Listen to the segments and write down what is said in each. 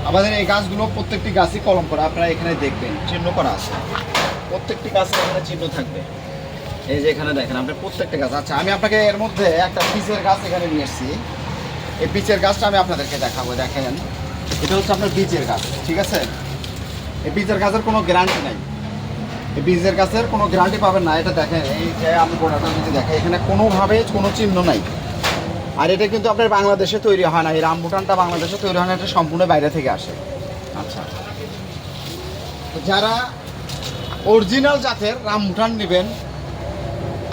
আমাদের এই গাছগুলো প্রত্যেকটি গাছই কলম করা, আপনারা এখানে দেখবেন চিহ্ন করা আছে, প্রত্যেকটি গাছের এখানে চিহ্ন থাকবে। এই যে এখানে দেখেন আপনি প্রত্যেকটা গাছ। আচ্ছা, আমি আপনাকে এর মধ্যে একটা পিচের গাছ এখানে নিয়ে এসেছি। এই পিচের গাছটা আমি আপনাদেরকে দেখাবো। দেখেন, এটা হচ্ছে আপনার বীজের গাছ, ঠিক আছে? এই বীজের গাছের কোনো গ্যারান্টি নাই, এই বীজের গাছের কোনো গ্যারান্টি পাবেন না। এটা দেখেন, এই যে আমি গোড়াটা যদি দেখেন, এখানে কোনোভাবে কোনো চিহ্ন নাই। আর এটা কিন্তু আপনার বাংলাদেশে তৈরি হয় না, এই রামবুটানটা বাংলাদেশে তৈরি হয় না, এটা সম্পূর্ণ বাইরে থেকে আসে। আচ্ছা, তো যারা অরিজিনাল জাতের রামবুটান নেবেন,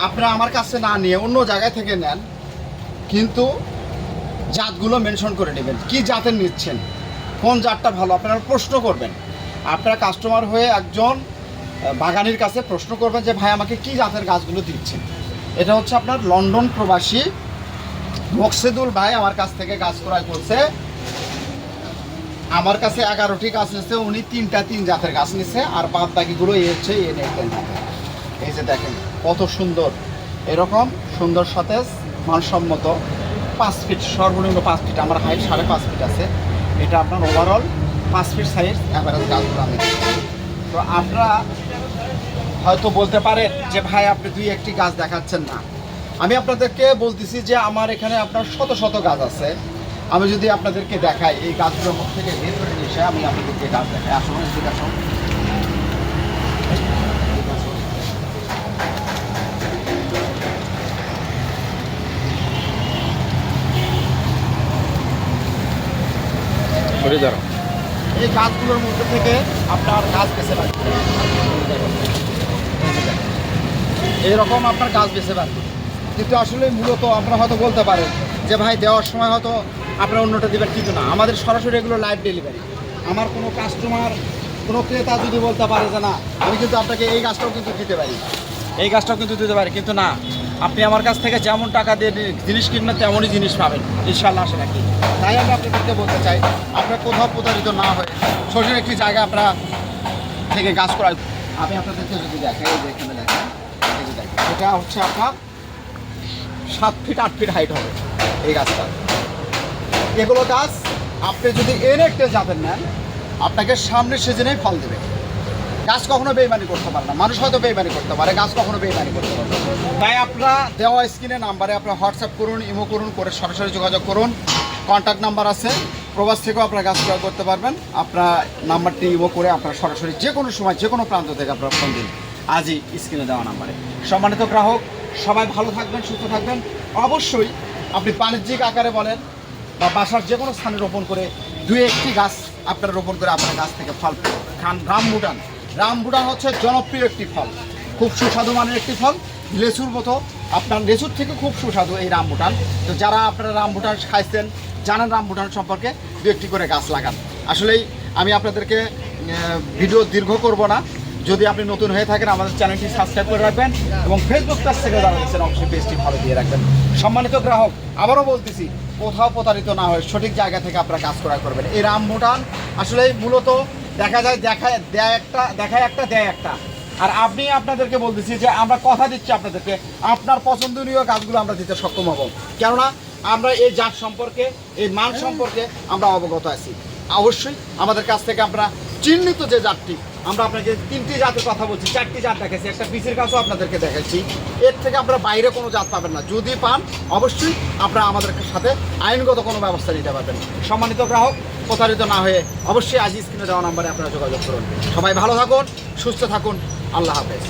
আপনারা আমার কাছে না নিয়ে অন্য জায়গায় থেকে নেন, কিন্তু জাতগুলো মেনশন করে নেবেন, কি জাতের নিচ্ছেন, কোন জাতটা ভালো আপনারা প্রশ্ন করবেন। আপনারা কাস্টমার হয়ে একজন বাগানির কাছে প্রশ্ন করবেন যে ভাই আমাকে কি জাতের গাছগুলো দিচ্ছেন। এটা হচ্ছে আপনার লন্ডন প্রবাসী মকসেদুল ভাই আমার কাছ থেকে গাছ ক্রয় করছে। আমার কাছে 11টি গাছ নিচ্ছে, উনি 3 জাতের গাছ নিচ্ছে, আর বাদ বাকিগুলো এই হচ্ছে এই দেখেন। এই যে দেখেন কত সুন্দর, এরকম সুন্দর সতেজ মানসম্মত 5 ফিট, সর্বনিম্ন 5 ফিট, আমার হাইট 5.5 ফিট আছে। এটা আপনার ওভারঅল 5 ফিট সাইজ অ্যাভারেজ গাছগুলো আমি। তো আপনারা হয়তো বলতে পারেন যে ভাই আপনি 2-1টি গাছ দেখাচ্ছেন না। আমি আপনাদেরকে বলতেছি যে আমার এখানে আপনার শত শত গাছ আছে। আমি যদি আপনাদেরকে দেখাই, এই গাছগুলোর মধ্যে থেকে বের করে নিয়ে এসে আমি আপনাদেরকে গাছ দেখাই। আসুন, এদিকে আসুন। এই গাছগুলোর মধ্যে থেকে আপনার গাছ বেছে পাবেন, এইরকম আপনার গাছ বেছে পাবেন। কিন্তু আসলে মূলত আপনারা হয়তো বলতে পারেন যে ভাই দেওয়ার সময় হয়তো আপনারা অন্যটা দেবেন, কিন্তু না, আমাদের সরাসরি এগুলো লাইভ ডেলিভারি। আমার কোনো কাস্টমার, কোনো ক্রেতা যদি বলতে পারে যে না আমি কিন্তু আপনাকে এই গাছটাও কিন্তু দিতে পারি, এই গাছটাও কিন্তু দিতে পারি, কিন্তু না, আপনি আমার কাছ থেকে যেমন টাকা দিয়ে জিনিস কিনবেন তেমনই জিনিস পাবেন ইনশাআল্লাহ, আশা রাখি। তাই আমি আপনাদেরকে বলতে চাই, আপনারা কোথাও প্রতারিত না হয়ে ছোটো একটি জায়গা আপনারা থেকে গাছ ক্রয়। আমি আপনাদেরকে যদি দেখাই, এই যে এখানে দেখেন, এই যে দেখেন, এটা হচ্ছে আপনার 7 ফিট 8 ফিট হাইট হবে এই গাছটা। এগুলো গাছ আপনি যদি একটা জাতের নেন, আপনাকে সামনের সিজনেই ফল দেবে। গাছ কখনো বেইমানি করতে পারে না, মানুষ হয়তো বেইমানি করতে পারে, গাছ কখনো বেইমানি করতে পারে না। তাই আপনারা দেওয়া স্ক্রিনে নাম্বারে আপনারা হোয়াটসঅ্যাপ করুন, ইমো করুন, করে সরাসরি যোগাযোগ করুন। কন্ট্যাক্ট নাম্বার আছে, প্রবাস থেকেও আপনারা গাছ ক্রয় করতে পারবেন। আপনার নাম্বারটি ইমো করে আপনারা সরাসরি যে কোনো সময় যে কোনো প্রান্ত থেকে আপনারা ফোন দিন আজই স্ক্রিনে দেওয়া নাম্বারে। সম্মানিত গ্রাহক, সবাই ভালো থাকবেন, সুস্থ থাকবেন। অবশ্যই আপনি বাণিজ্যিক আকারে বলেন বা বাসার যে কোনো স্থানে রোপণ করে 2-1টি গাছ আপনারা রোপণ করে আপনার গাছ থেকে ফল খান। রামবুটান, রামবুটান হচ্ছে জনপ্রিয় একটি ফল, খুব সুস্বাদু মানের একটি ফল, লেচুর মতো, আপনার লেচুর থেকে খুব সুস্বাদু এই রামবুটান। তো যারা আপনারা রামবুটান খাইছেন, জানেন রামবুটান সম্পর্কে, 2-1টি করে গাছ লাগান। আসলেই আমি আপনাদেরকে ভিডিও দীর্ঘ করব না। যদি আপনি নতুন হয়ে থাকেন, আমাদের চ্যানেলটি সাবস্ক্রাইব করে রাখবেন এবং ফেসবুক পেজ থেকে যারা দেখছেন অবশ্যই পেজটি ভালো দিয়ে রাখবেন। সম্মানিত গ্রাহক, আবারও বলতেছি, কোথাও প্রতারিত না হয় সঠিক জায়গা থেকে আপনারা কাজ ক্রয় করবেন। এই রামবুটান আসলে মূলত দেখা যায় দেখায় দেয় একটা। আর আপনি আপনাদেরকে বলতেছি যে আমরা কথা দিচ্ছি আপনাদেরকে, আপনার পছন্দনীয় গাছগুলো আমরা দিতে সক্ষম হব, কেননা আমরা এই জাত সম্পর্কে, এই মান সম্পর্কে আমরা অবগত আছি। অবশ্যই আমাদের কাছ থেকে আমরা চিহ্নিত যে জাতটি, আমরা আপনাকে 3টি জাতের কথা বলছি, 4টি জাত দেখাচ্ছি, একটা পিসের গাছও আপনাদেরকে দেখাচ্ছি। এর থেকে আপনারা বাইরে কোনো জাত পাবেন না। যদি পান, অবশ্যই আপনারা আমাদের সাথে আইনগত কোনো ব্যবস্থা নিতে পারবেন। সম্মানিত গ্রাহক, প্রতারিত না হয়ে অবশ্যই আজ স্ক্রিনে দেওয়া নাম্বারে আপনারা যোগাযোগ করুন। সবাই ভালো থাকুন, সুস্থ থাকুন, আল্লাহ হাফেজ।